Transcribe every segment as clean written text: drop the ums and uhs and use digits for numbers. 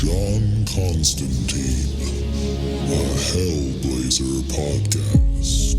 John Constantine, a Hellblazer podcast.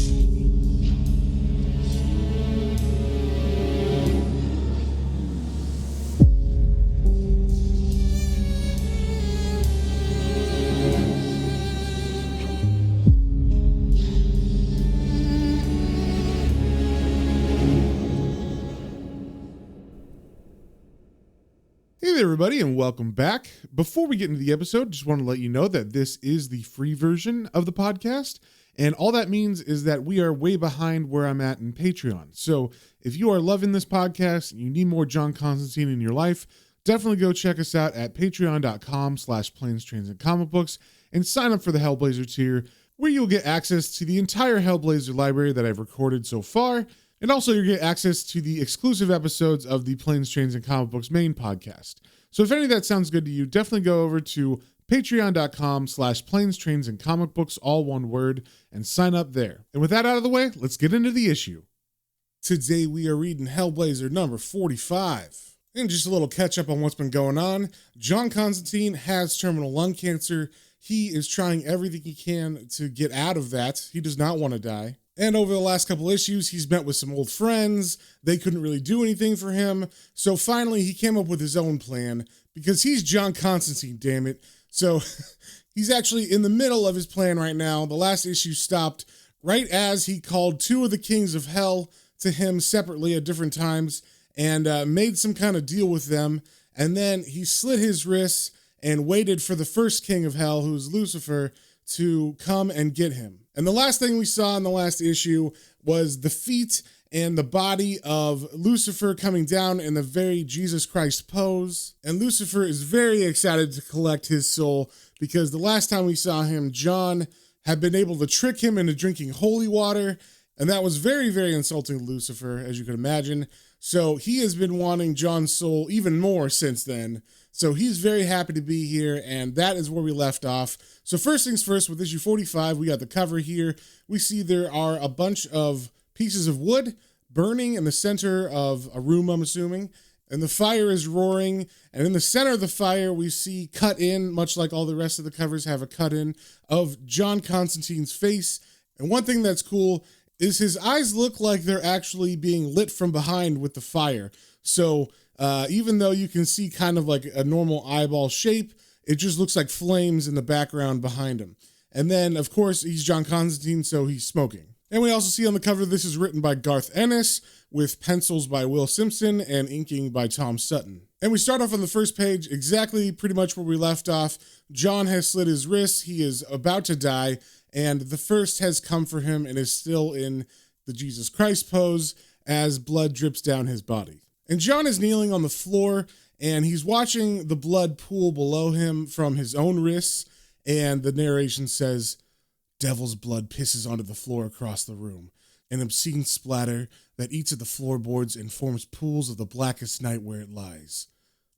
Hey there, everybody, and welcome back. Before we get into the episode, just want to let you know that this is the free version of the podcast, and all that means is that we are way behind where I'm at in Patreon. So if you are loving this podcast and you need more John Constantine in your life, definitely go check us out at patreon.com/planes, trains, and comic books and sign up for the Hellblazer tier, where you'll get access to the entire Hellblazer library that I've recorded so far. And also you'll get access to the exclusive episodes of the Planes, Trains, and Comic Books main podcast. So if any of that sounds good to you, definitely go over to patreon.com/planes, trains, and comic books, all one word, and sign up there. And with that out of the way, let's get into the issue. Today we are reading Hellblazer number 45. And just a little catch up on what's been going on. John Constantine has terminal lung cancer. He is trying everything he can to get out of that. He does not want to die. And over the last couple issues, he's met with some old friends. They couldn't really do anything for him. So finally, he came up with his own plan because he's John Constantine, damn it. So he's actually in the middle of his plan right now. The last issue stopped right as he called two of the kings of hell to him separately at different times and made some kind of deal with them. And then he slit his wrists and waited for the first king of hell, who's Lucifer, to come and get him. And the last thing we saw in the last issue was the feet and the body of Lucifer coming down in the very Jesus Christ pose. And Lucifer is very excited to collect his soul because the last time we saw him, John had been able to trick him into drinking holy water. And that was very, very insulting to Lucifer, as you could imagine. So he has been wanting John's soul even more since then. So he's very happy to be here, and that is where we left off. So first things first, with issue 45, we got the cover here. We see there are a bunch of pieces of wood burning in the center of a room, I'm assuming, and the fire is roaring. And in the center of the fire, we see cut in, much like all the rest of the covers have a cut in, of John Constantine's face. And one thing that's cool is his eyes look like they're actually being lit from behind with the fire. So even though you can see kind of like a normal eyeball shape, it just looks like flames in the background behind him. And then, of course, he's John Constantine, so he's smoking. And we also see on the cover, this is written by Garth Ennis, with pencils by Will Simpson and inking by Tom Sutton. And we start off on the first page exactly pretty much where we left off. John has slit his wrists. He is about to die, and the first has come for him and is still in the Jesus Christ pose as blood drips down his body. And John is kneeling on the floor, and he's watching the blood pool below him from his own wrists, and the narration says, "Devil's blood pisses onto the floor across the room, an obscene splatter that eats at the floorboards and forms pools of the blackest night where it lies.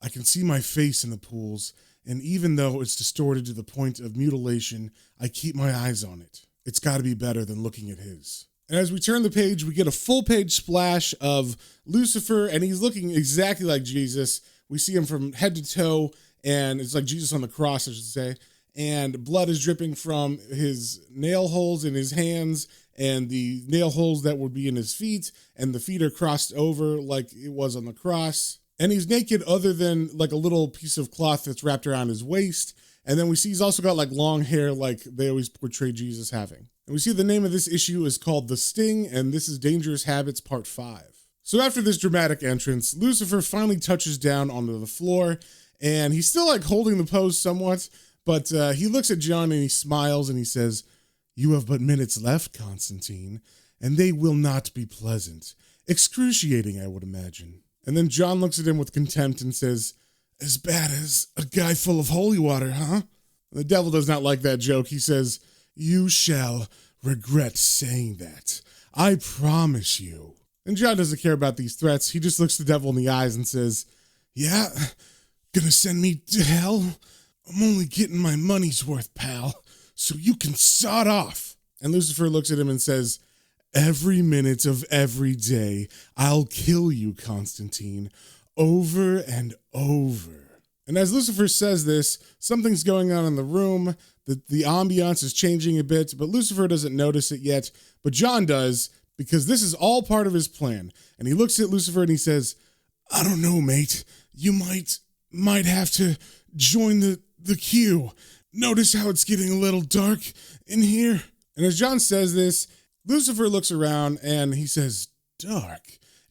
I can see my face in the pools, and even though it's distorted to the point of mutilation, I keep my eyes on it. It's got to be better than looking at his." And as we turn the page, we get a full page splash of Lucifer, and he's looking exactly like Jesus. We see him from head to toe, and it's like Jesus on the cross, I should say. And blood is dripping from his nail holes in his hands and the nail holes that would be in his feet, and the feet are crossed over like it was on the cross. And he's naked other than like a little piece of cloth that's wrapped around his waist. And then we see he's also got like long hair like they always portray Jesus having. And we see the name of this issue is called The Sting, and this is Dangerous Habits Part 5. So after this dramatic entrance, Lucifer finally touches down onto the floor, and he's still like holding the pose somewhat, but he looks at John and he smiles and he says, "You have but minutes left, Constantine, and they will not be pleasant. Excruciating, I would imagine." And then John looks at him with contempt and says, "As bad as a guy full of holy water, huh?" The devil does not like that joke. He says, "You shall regret saying that. I promise you." And John doesn't care about these threats. He just looks the devil in the eyes and says, "Yeah, gonna send me to hell? I'm only getting my money's worth, pal, so you can sod off." And Lucifer looks at him and says, "Every minute of every day, I'll kill you, Constantine, over and over." And as Lucifer says this, something's going on in the room. The ambiance is changing a bit, but Lucifer doesn't notice it yet. But John does, because this is all part of his plan. And he looks at Lucifer and he says, I don't know, mate. You might have to join the queue. Notice how it's getting a little dark in here? And as John says this, Lucifer looks around and he says, dark.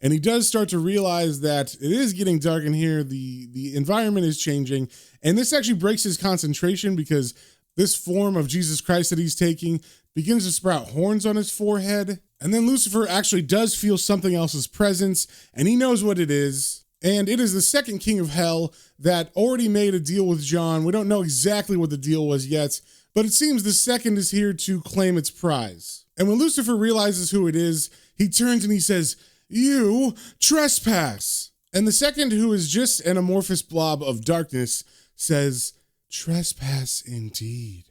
And he does start to realize that it is getting dark in here. The environment is changing. And this actually breaks his concentration because this form of Jesus Christ that he's taking begins to sprout horns on his forehead. And then Lucifer actually does feel something else's presence, and he knows what it is. And it is the second king of hell that already made a deal with John. We don't know exactly what the deal was yet, but it seems the second is here to claim its prize. And when Lucifer realizes who it is, he turns and he says, you trespass. And the second, who is just an amorphous blob of darkness, says, trespass indeed.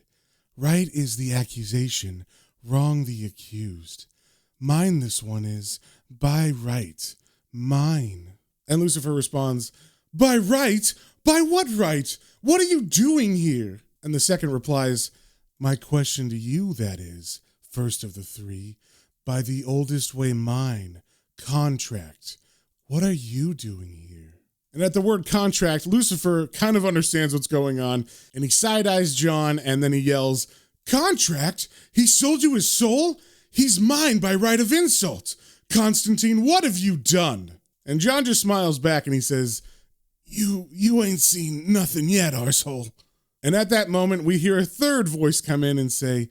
Right is the accusation, wrong the accused. Mine this one is, by right, mine. And Lucifer responds, by right? By what right? What are you doing here? And the second replies, my question to you, that is, first of the three, by the oldest way mine, contract. What are you doing here? And at the word contract, Lucifer kind of understands what's going on, and he side-eyes John, and then he yells, contract? He sold you his soul? He's mine by right of insult. Constantine, what have you done? And John just smiles back and he says, You ain't seen nothing yet, arsehole. And at that moment, we hear a third voice come in and say,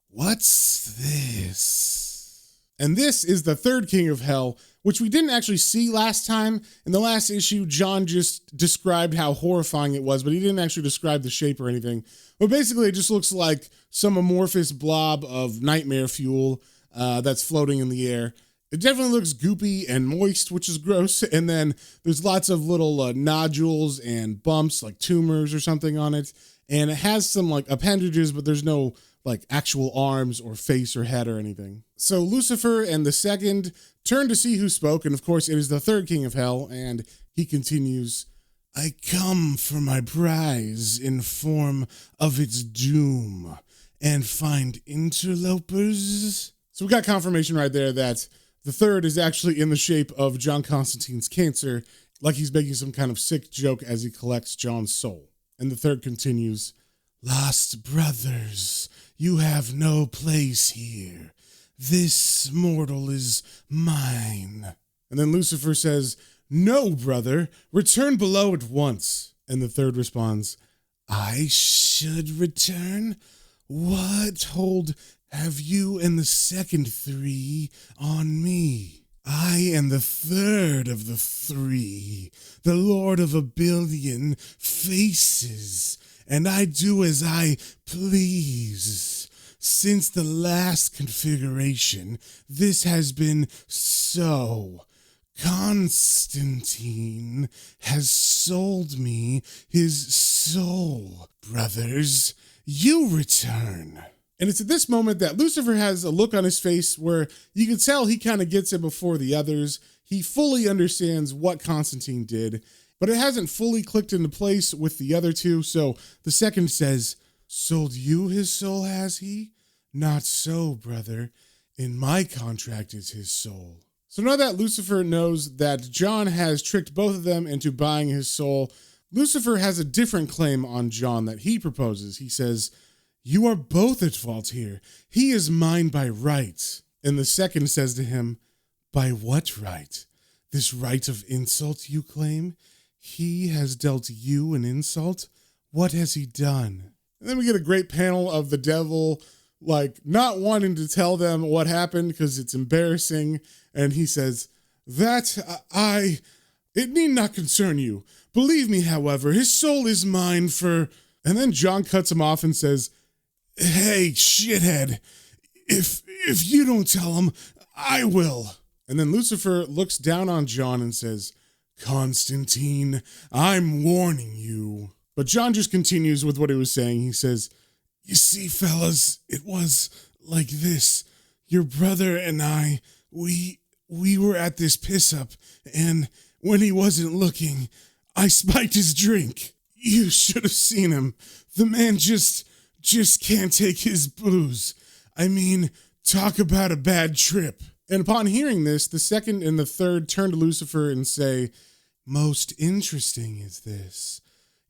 what's this? And this is the third king of hell, which we didn't actually see last time. In the last issue, John just described how horrifying it was, but he didn't actually describe the shape or anything. But basically, it just looks like some amorphous blob of nightmare fuel that's floating in the air. It definitely looks goopy and moist, which is gross. And then there's lots of little nodules and bumps, like tumors or something on it. And it has some like appendages, but there's no like actual arms or face or head or anything. So Lucifer and the second turn to see who spoke. And of course, it is the third king of hell. And he continues, I come for my prize in form of its doom and find interlopers. So we got confirmation right there that the third is actually in the shape of John Constantine's cancer, like he's making some kind of sick joke as he collects John's soul. And the third continues, lost brothers, you have no place here. This mortal is mine. And then Lucifer says, no, brother, return below at once. And the third responds, I should return? What hold have you and the second three on me? I am the third of the three, the lord of a billion faces, and I do as I please. Since the last configuration, this has been so. Constantine has sold me his soul. Brothers, you return. And it's at this moment that Lucifer has a look on his face where you can tell he kind of gets it before the others. He fully understands what Constantine did, but it hasn't fully clicked into place with the other two. So the second says, sold you his soul, has he? Not so, brother. In my contract is his soul. So now that Lucifer knows that John has tricked both of them into buying his soul, Lucifer has a different claim on John that he proposes. He says, you are both at fault here. He is mine by right. And the second says to him, by what right? This right of insult you claim? He has dealt you an insult? What has he done? And then we get a great panel of the devil, like not wanting to tell them what happened because it's embarrassing. And he says, it need not concern you. Believe me, however, his soul is mine for... And then John cuts him off and says, hey, shithead, if you don't tell him, I will. And then Lucifer looks down on John and says, Constantine, I'm warning you. But John just continues with what he was saying. He says, you see, fellas, it was like this. Your brother and I, we were at this piss-up, and when he wasn't looking, I spiked his drink. You should have seen him. The man just can't take his booze. I mean, talk about a bad trip. And upon hearing this, the second and the third turn to Lucifer and say, most interesting is this.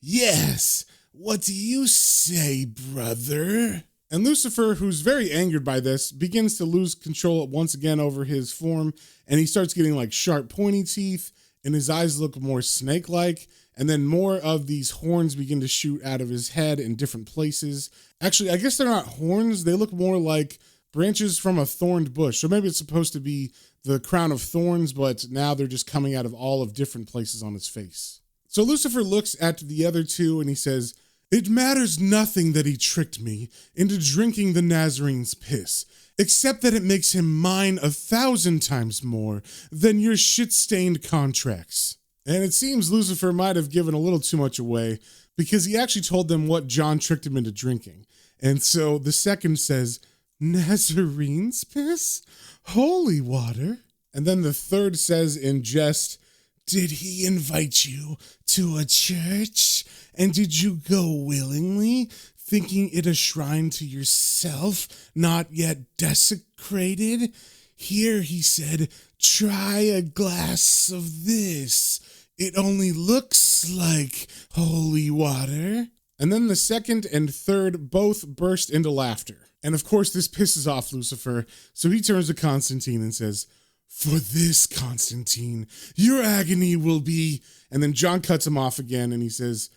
Yes, what do you say, brother? And Lucifer, who's very angered by this, begins to lose control once again over his form, and he starts getting like sharp, pointy teeth, and his eyes look more snake-like, and then more of these horns begin to shoot out of his head in different places. Actually, I guess they're not horns. They look more like branches from a thorned bush. So maybe it's supposed to be the crown of thorns, but now they're just coming out of all of different places on his face. So Lucifer looks at the other two and he says, it matters nothing that he tricked me into drinking the Nazarene's piss, except that it makes him mine 1,000 times more than your shit-stained contracts. And it seems Lucifer might have given a little too much away because he actually told them what John tricked him into drinking. And so the second says, Nazarene's piss? Holy water. And then the third says in jest, did he invite you to a church? And did you go willingly, thinking it a shrine to yourself, not yet desecrated? Here, he said, try a glass of this. It only looks like holy water. And then the second and third both burst into laughter. And of course, this pisses off Lucifer, so he turns to Constantine and says, for this, Constantine, your agony will be... And then John cuts him off again, and he says,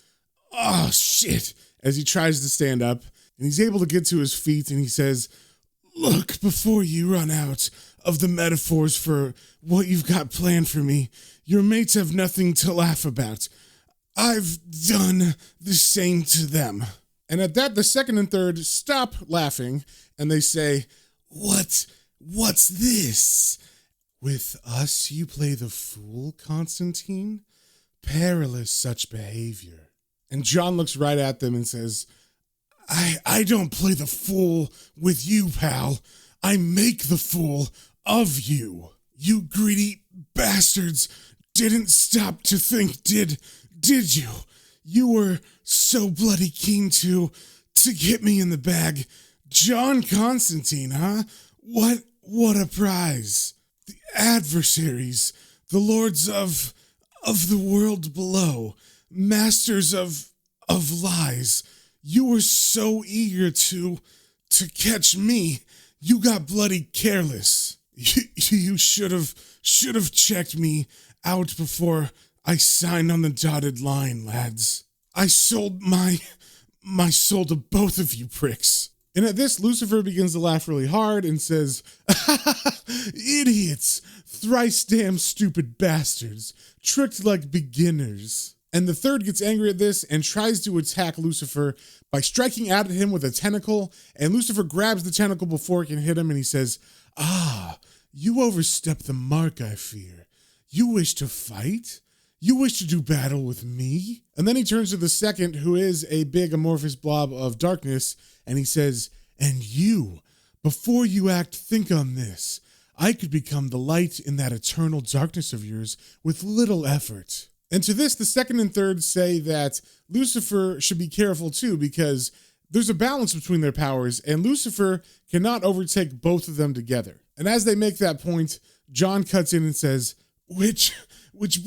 oh, shit, as he tries to stand up. And he's able to get to his feet, and he says, look, before you run out of the metaphors for what you've got planned for me, your mates have nothing to laugh about. I've done the same to them. And at that, the second and third stop laughing, and they say, what's this? With us you play the fool, Constantine? Perilous such behavior. And John looks right at them and says, I don't play the fool with you, pal. I make the fool of you. You greedy bastards didn't stop to think, did you? You were so bloody keen to get me in the bag. John Constantine, huh? What a prize. The adversaries, the lords of the world below, masters of lies. You were so eager to catch me, you got bloody careless. You should have checked me out before I signed on the dotted line, lads. I sold my soul to both of you pricks. And at this, Lucifer begins to laugh really hard and says, idiots, thrice damn stupid bastards, tricked like beginners. And the third gets angry at this and tries to attack Lucifer by striking out at him with a tentacle, and Lucifer grabs the tentacle before it can hit him, and he says, you overstep the mark, I fear. You wish to fight? You wish to do battle with me? And then he turns to the second, who is a big amorphous blob of darkness, and he says, and you, before you act, think on this. I could become the light in that eternal darkness of yours with little effort. And to this, the second and third say that Lucifer should be careful too, because there's a balance between their powers, and Lucifer cannot overtake both of them together. And as they make that point, John cuts in and says, which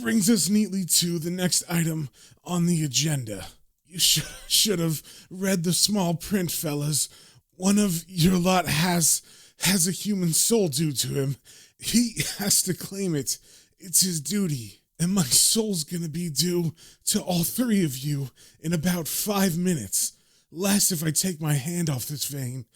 brings us neatly to the next item on the agenda. You should have read the small print, fellas. One of your lot has a human soul due to him. He has to claim it. It's his duty. And my soul's gonna be due to all three of you in about 5 minutes. Less if I take my hand off this vein.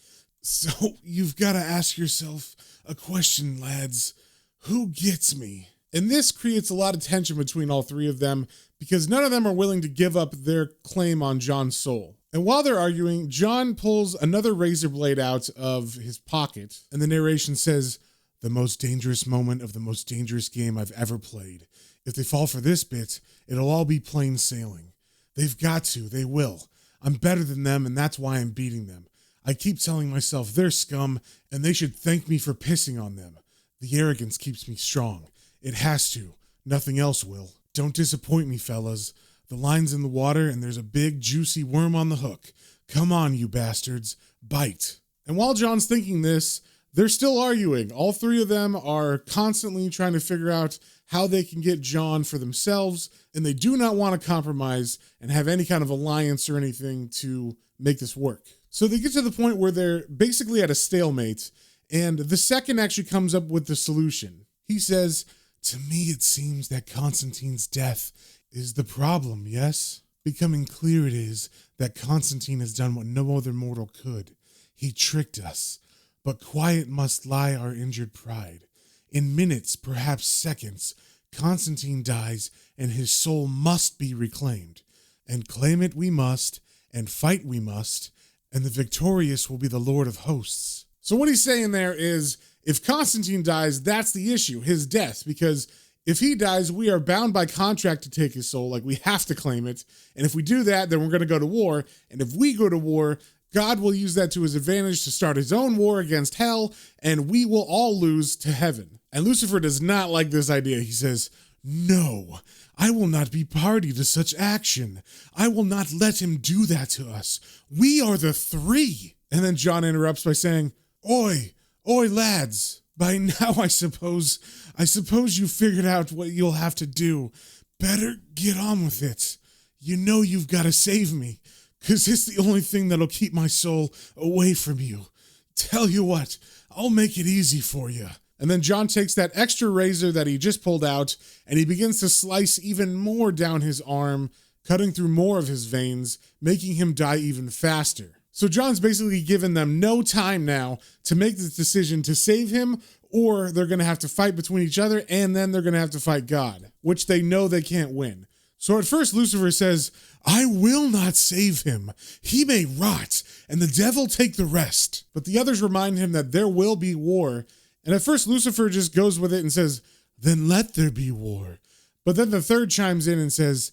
So you've got to ask yourself a question, lads. Who gets me? And this creates a lot of tension between all three of them because none of them are willing to give up their claim on John's soul. And while they're arguing, John pulls another razor blade out of his pocket, and the narration says, the most dangerous moment of the most dangerous game I've ever played. If they fall for this bit, it'll all be plain sailing. They've got to, they will. I'm better than them, and that's why I'm beating them. I keep telling myself they're scum, and they should thank me for pissing on them. The arrogance keeps me strong. It has to. Nothing else will. Don't disappoint me, fellas. The line's in the water and there's a big, juicy worm on the hook. Come on, you bastards, bite. And while John's thinking this, they're still arguing. All three of them are constantly trying to figure out how they can get John for themselves, and they do not want to compromise and have any kind of alliance or anything to make this work. So they get to the point where they're basically at a stalemate, and the second actually comes up with the solution. He says, "To me it seems that Constantine's death is the problem, yes? Becoming clear it is that Constantine has done what no other mortal could. He tricked us. But quiet must lie our injured pride. In minutes, perhaps seconds, Constantine dies and his soul must be reclaimed. And claim it we must, and fight we must, and the victorious will be the Lord of hosts." So what he's saying there is, if Constantine dies, that's the issue, his death, because if he dies, we are bound by contract to take his soul, like we have to claim it. And if we do that, then we're going to go to war. And if we go to war, God will use that to his advantage to start his own war against hell, and we will all lose to heaven. And Lucifer does not like this idea. He says, "No, I will not be party to such action. I will not let him do that to us. We are the three." And then John interrupts by saying, Oi, lads. By now, I suppose you figured out what you'll have to do. Better get on with it. You know you've got to save me, 'cause it's the only thing that'll keep my soul away from you. Tell you what, I'll make it easy for you. And then John takes that extra razor that he just pulled out, and he begins to slice even more down his arm, cutting through more of his veins, making him die even faster. So John's basically given them no time now to make this decision to save him, or they're going to have to fight between each other, and then they're going to have to fight God, which they know they can't win. So at first Lucifer says, "I will not save him. He may rot, and the devil take the rest." But the others remind him that there will be war. And at first Lucifer just goes with it and says, "Then let there be war." But then the third chimes in and says,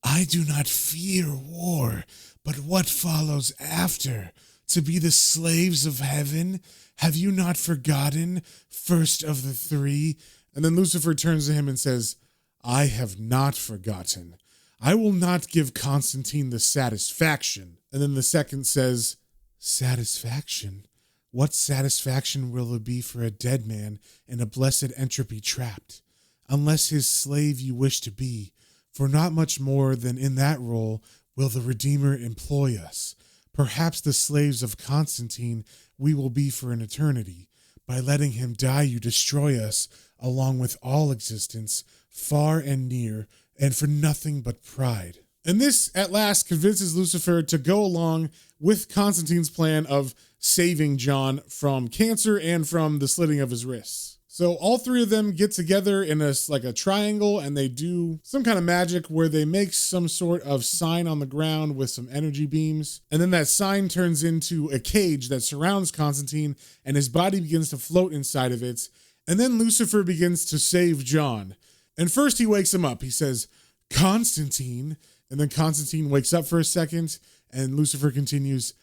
"I do not fear war, but what follows after? To be the slaves of heaven? Have you not forgotten, first of the three?" And then Lucifer turns to him and says, "I have not forgotten. I will not give Constantine the satisfaction." And then the second says, "Satisfaction? What satisfaction will it be for a dead man in a blessed entropy trapped? Unless his slave you wish to be, for not much more than in that role will the Redeemer employ us. Perhaps the slaves of Constantine we will be for an eternity. By letting him die you destroy us, along with all existence, far and near, and for nothing but pride." And this, at last, convinces Lucifer to go along with Constantine's plan of saving John from cancer and from the slitting of his wrists. So all three of them get together in a triangle, and they do some kind of magic where they make some sort of sign on the ground with some energy beams. And then that sign turns into a cage that surrounds Constantine, and his body begins to float inside of it. And then Lucifer begins to save John. And first he wakes him up. He says, "Constantine." And then Constantine wakes up for a second, and Lucifer continues,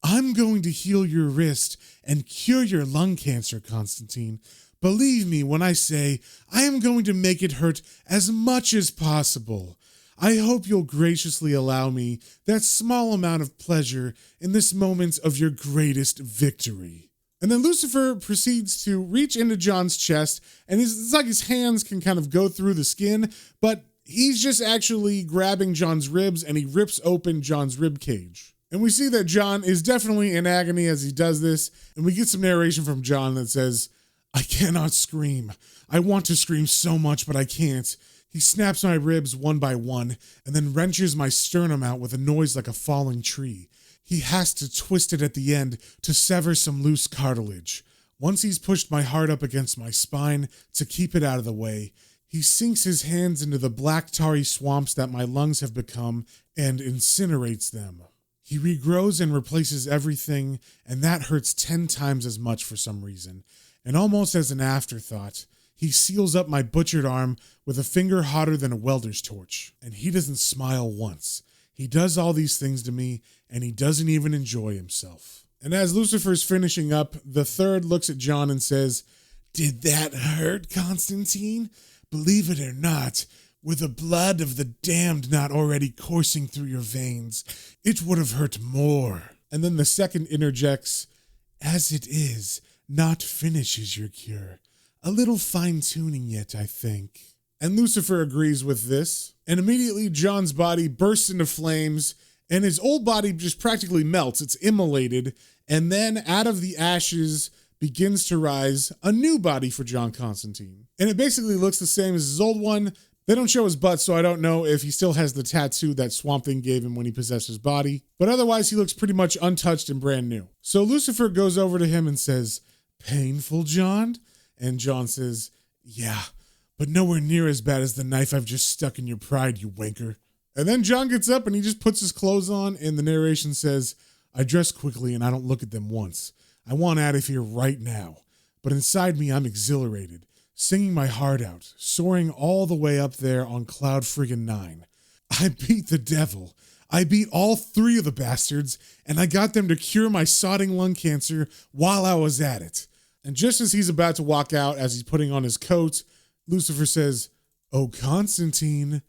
"I'm going to heal your wrist and cure your lung cancer, Constantine. Believe me when I say I am going to make it hurt as much as possible. I hope you'll graciously allow me that small amount of pleasure in this moment of your greatest victory." And then Lucifer proceeds to reach into John's chest, and it's like his hands can kind of go through the skin, but he's just actually grabbing John's ribs, and he rips open John's rib cage. And we see that John is definitely in agony as he does this, and we get some narration from John that says, "I cannot scream. I want to scream so much, but I can't. He snaps my ribs one by one, and then wrenches my sternum out with a noise like a falling tree. He has to twist it at the end to sever some loose cartilage. Once he's pushed my heart up against my spine to keep it out of the way, he sinks his hands into the black tarry swamps that my lungs have become and incinerates them. He regrows and replaces everything, and that hurts 10 times as much for some reason. And almost as an afterthought, he seals up my butchered arm with a finger hotter than a welder's torch. And he doesn't smile once. He does all these things to me, and he doesn't even enjoy himself." And as Lucifer's finishing up, the third looks at John and says, "Did that hurt, Constantine? Believe it or not, Were the blood of the damned not already coursing through your veins, it would have hurt more. And then the second interjects, as it is, not finishes your cure. A little fine-tuning yet, I think. And Lucifer agrees with this, and immediately John's body bursts into flames, and his old body just practically melts. It's immolated, and then out of the ashes begins to rise a new body for John Constantine. And it basically looks the same as his old one. They don't show his butt, so I don't know if he still has the tattoo that Swamp Thing gave him when he possessed his body. But otherwise, he looks pretty much untouched and brand new. So Lucifer goes over to him and says, "Painful, John?" And John says, "Yeah, but nowhere near as bad as the knife I've just stuck in your pride, you wanker." And then John gets up and he just puts his clothes on, and the narration says, "I dress quickly and I don't look at them once. I want out of here right now. But inside me, I'm exhilarated, singing my heart out, soaring all the way up there on cloud friggin' 9. I beat the devil. I beat all 3 of the bastards, and I got them to cure my sodding lung cancer while I was at it." And just as he's about to walk out, as he's putting on his coat, Lucifer says, "Oh, Constantine,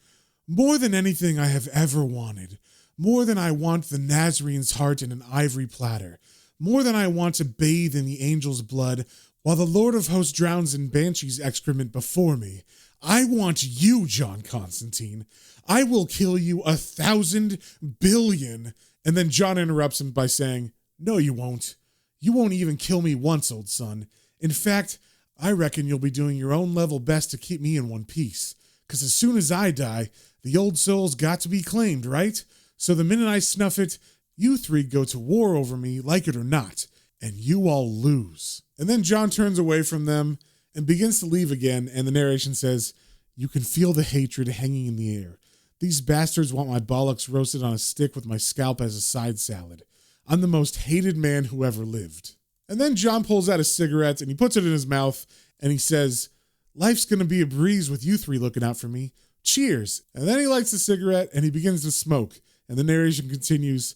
more than anything I have ever wanted, more than I want the Nazarene's heart in an ivory platter, more than I want to bathe in the angel's blood while the Lord of Hosts drowns in Banshee's excrement before me, I want you, John Constantine. I will kill you 1,000 billion. And then John interrupts him by saying, "No, you won't. You won't even kill me once, old son. In fact, I reckon you'll be doing your own level best to keep me in one piece. Because as soon as I die, the old soul's got to be claimed, right? So the minute I snuff it, you 3 go to war over me, like it or not, and you all lose." And then John turns away from them and begins to leave again, and the narration says, "You can feel the hatred hanging in the air. These bastards want my bollocks roasted on a stick with my scalp as a side salad. I'm the most hated man who ever lived." And then John pulls out a cigarette and he puts it in his mouth and he says, "Life's gonna be a breeze with you 3 looking out for me. Cheers." And then he lights the cigarette and he begins to smoke. And the narration continues,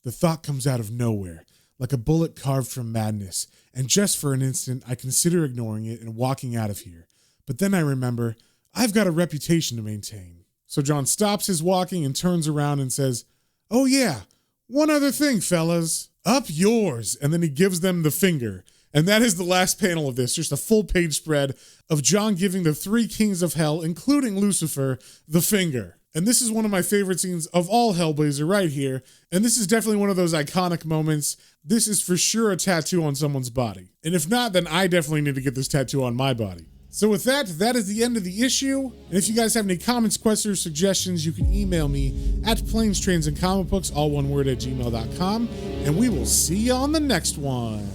"The thought comes out of nowhere, like a bullet carved from madness. And just for an instant, I consider ignoring it and walking out of here. But then I remember, I've got a reputation to maintain." So John stops his walking and turns around and says, "Oh yeah, one other thing, fellas. Up yours." And then he gives them the finger. And that is the last panel of this, just a full page spread of John giving the 3 kings of hell, including Lucifer, the finger. And this is one of my favorite scenes of all Hellblazer right here. And this is definitely one of those iconic moments. This is for sure a tattoo on someone's body. And if not, then I definitely need to get this tattoo on my body. So with that, that is the end of the issue. And if you guys have any comments, questions, or suggestions, you can email me at Planes, Trains, and Comic Books, all one word, @gmail.com. And we will see you on the next one.